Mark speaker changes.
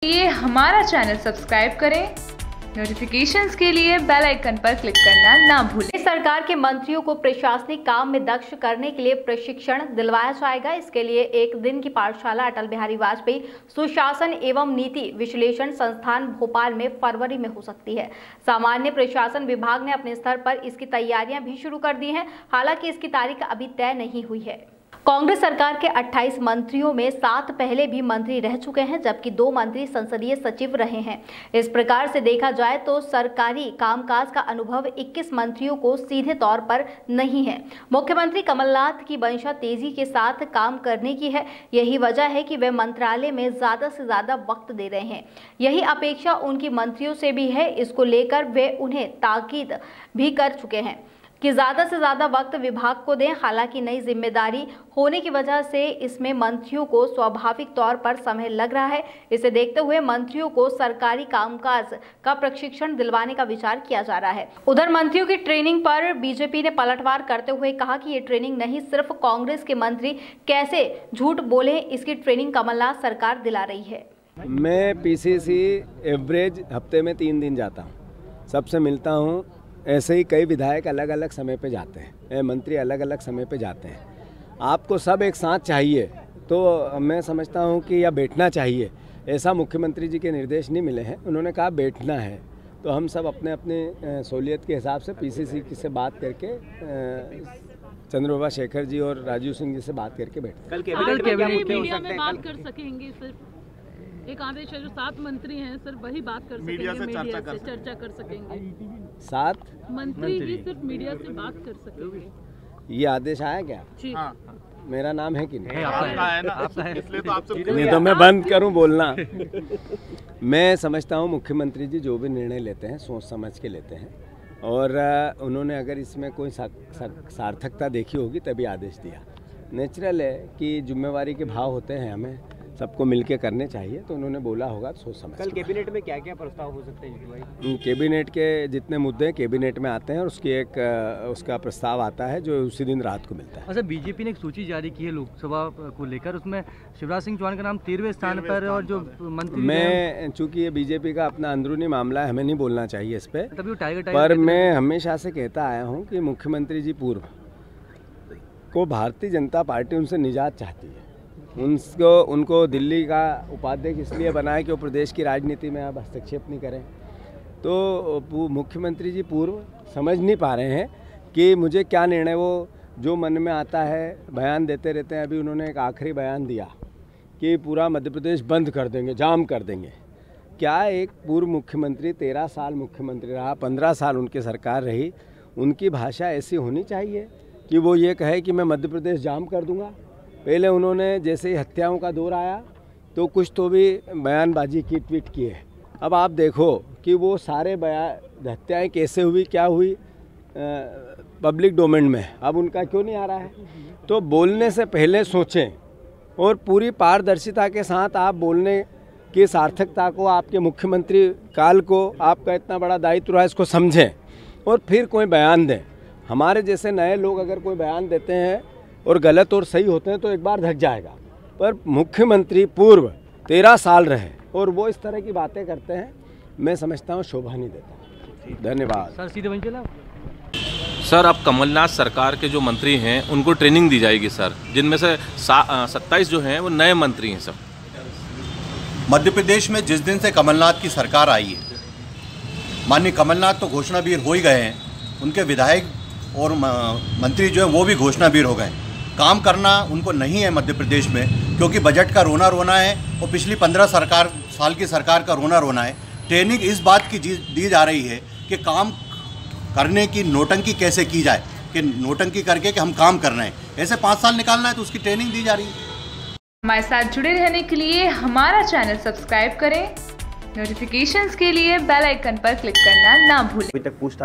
Speaker 1: ये हमारा channel subscribe करें, नोटिफिकेशंस के लिए बेल आइकन पर क्लिक करना ना भूलें।
Speaker 2: सरकार के मंत्रियों को प्रशासनिक काम में दक्ष करने के लिए प्रशिक्षण दिलवाया जाएगा। इसके लिए एक दिन की पाठशाला अटल बिहारी वाजपेयी सुशासन एवं नीति विश्लेषण संस्थान भोपाल में फरवरी में हो सकती है। सामान्य प्रशासन विभाग ने अपने स्तर पर इसकी तैयारियां भी शुरू कर दी हैं। हालांकि इसकी तारीख अभी तय नहीं हुई है। कांग्रेस सरकार के 28 मंत्रियों में 7 पहले भी मंत्री रह चुके हैं, जबकि 2 मंत्री संसदीय सचिव रहे हैं। इस प्रकार से देखा जाए तो सरकारी कामकाज का अनुभव 21 मंत्रियों को सीधे तौर पर नहीं है। मुख्यमंत्री कमलनाथ की मंशा तेजी के साथ काम करने की है। यही वजह है कि वे मंत्रालय में ज्यादा से ज्यादा वक्त दे रहे हैं। यही अपेक्षा उनकी मंत्रियों से भी है। इसको लेकर वे उन्हें ताकीद भी कर चुके हैं कि ज्यादा से ज्यादा वक्त विभाग को दें। हालांकि नई जिम्मेदारी होने की वजह से इसमें मंत्रियों को स्वाभाविक तौर पर समय लग रहा है। इसे देखते हुए मंत्रियों को सरकारी कामकाज का प्रशिक्षण दिलवाने का विचार किया जा रहा है। उधर मंत्रियों की ट्रेनिंग पर बीजेपी ने पलटवार करते हुए कहा कि ये ट्रेनिंग नहीं, सिर्फ कांग्रेस के मंत्री कैसे झूठ बोले, इसकी ट्रेनिंग कमलनाथ सरकार दिला रही है।
Speaker 3: मैं पीसीसी एवरेज हफ्ते में 3 दिन जाता हूँ, सबसे मिलता हूँ। ऐसे ही कई विधायक अलग अलग समय पे जाते हैं, मंत्री अलग अलग समय पे जाते हैं। आपको सब एक साथ चाहिए तो मैं समझता हूँ कि या बैठना चाहिए। ऐसा मुख्यमंत्री जी के निर्देश नहीं मिले हैं, उन्होंने कहा बैठना है। तो हम सब अपने अपने सहूलियत के हिसाब से पीसीसी से बात करके चंद्रबाबा शेखर जी और राजीव सिंह जी से बात करके बैठते हैं।
Speaker 4: कल मीडिया में बात कर सकेंगे, सिर्फ एक आदेश है जो 7 मंत्री हैं, सिर्फ वही बात कर सकेंगे, मीडिया से चर्चा कर सकेंगे।
Speaker 3: 7
Speaker 4: मंत्री भी सिर्फ मीडिया से बात कर सकेंगे।
Speaker 3: ये आदेश आया क्या?
Speaker 4: हाँ।
Speaker 3: मेरा नाम है कि नहीं?
Speaker 5: आपका है ना, इसलिए तो आपसे
Speaker 3: नहीं तो मैं बंद करूं बोलना। मैं समझता हूं मुख्यमंत्री जी जो भी निर्णय लेते हैं सोच समझ के लेते हैं, और उन्होंने अगर इसमें कोई सार्थकता देखी होगी तभी आदेश दिया। नेचुरल है कि जिम्मेवारी के भाव होते हैं, हमें सबको मिलके करने चाहिए, तो उन्होंने बोला होगा तो सोच समझ।
Speaker 6: कल कैबिनेट में क्या क्या प्रस्ताव हो सकते हैं भाई?
Speaker 3: कैबिनेट के जितने मुद्दे कैबिनेट में आते हैं और उसकी उसका प्रस्ताव आता है जो उसी दिन रात को मिलता है।
Speaker 6: अच्छा, बीजेपी ने एक सूची जारी की है लोकसभा को लेकर, उसमें शिवराज सिंह चौहान का नाम 13वें स्थान पर, और जो मंत्री
Speaker 3: मैं चूँकि ये बीजेपी का अपना अंदरूनी मामला है, हमें नहीं बोलना चाहिए इस पर,
Speaker 6: तभी टाइगर
Speaker 3: पर मैं हमेशा से कहता आया हूँ कि मुख्यमंत्री जी पूर्व को भारतीय जनता पार्टी उनसे निजात चाहती है। उनको दिल्ली का उपाध्यक्ष इसलिए बनाया कि वो प्रदेश की राजनीति में अब हस्तक्षेप नहीं करें। तो मुख्यमंत्री जी पूर्व समझ नहीं पा रहे हैं कि मुझे क्या निर्णय, वो जो मन में आता है बयान देते रहते हैं। अभी उन्होंने एक आखिरी बयान दिया कि पूरा मध्य प्रदेश बंद कर देंगे, जाम कर देंगे। क्या एक पूर्व मुख्यमंत्री 13 साल मुख्यमंत्री रहा, 15 साल उनकी सरकार रही, उनकी भाषा ऐसी होनी चाहिए कि वो ये कहे कि मैं मध्य प्रदेश जाम कर दूंगा? पहले उन्होंने जैसे ही हत्याओं का दौर आया तो कुछ तो भी बयानबाजी की, ट्वीट किए। अब आप देखो कि वो सारे हत्याएं कैसे हुई, क्या हुई, पब्लिक डोमेन में, अब उनका क्यों नहीं आ रहा है? तो बोलने से पहले सोचें और पूरी पारदर्शिता के साथ आप बोलने की सार्थकता को, आपके मुख्यमंत्री काल को, आपका इतना बड़ा दायित्व रहा, इसको समझें और फिर कोई बयान दें। हमारे जैसे नए लोग अगर कोई बयान देते हैं और गलत और सही होते हैं तो एक बार धक जाएगा, पर मुख्यमंत्री पूर्व 13 साल रहे और वो इस तरह की बातें करते हैं, मैं समझता हूँ शोभा नहीं देता। धन्यवाद
Speaker 6: सर। सीधे वहीं चला
Speaker 5: सर, अब कमलनाथ सरकार के जो मंत्री हैं उनको ट्रेनिंग दी जाएगी सर, जिनमें से 27 जो हैं वो नए मंत्री हैं सर।
Speaker 7: मध्य प्रदेश में जिस दिन से कमलनाथ की सरकार आई है, माननीय कमलनाथ तो घोषणावीर हो ही गए हैं, उनके विधायक और मंत्री जो है वो भी घोषणावीर हो गए। काम करना उनको नहीं है मध्य प्रदेश में, क्योंकि बजट का रोना रोना है और पिछली 15 साल की सरकार का रोना रोना है। ट्रेनिंग इस बात की दी जा रही है कि काम करने की नोटंकी कैसे की जाए, कि नोटंकी करके कि हम काम कर रहे हैं, ऐसे 5 साल निकालना है तो उसकी ट्रेनिंग दी जा रही है।
Speaker 1: हमारे साथ जुड़े रहने के लिए हमारा चैनल सब्सक्राइब करें, नोटिफिकेशंस के लिए बेल आइकन पर क्लिक करना ना भूलें।
Speaker 8: अभी तक पूछताछ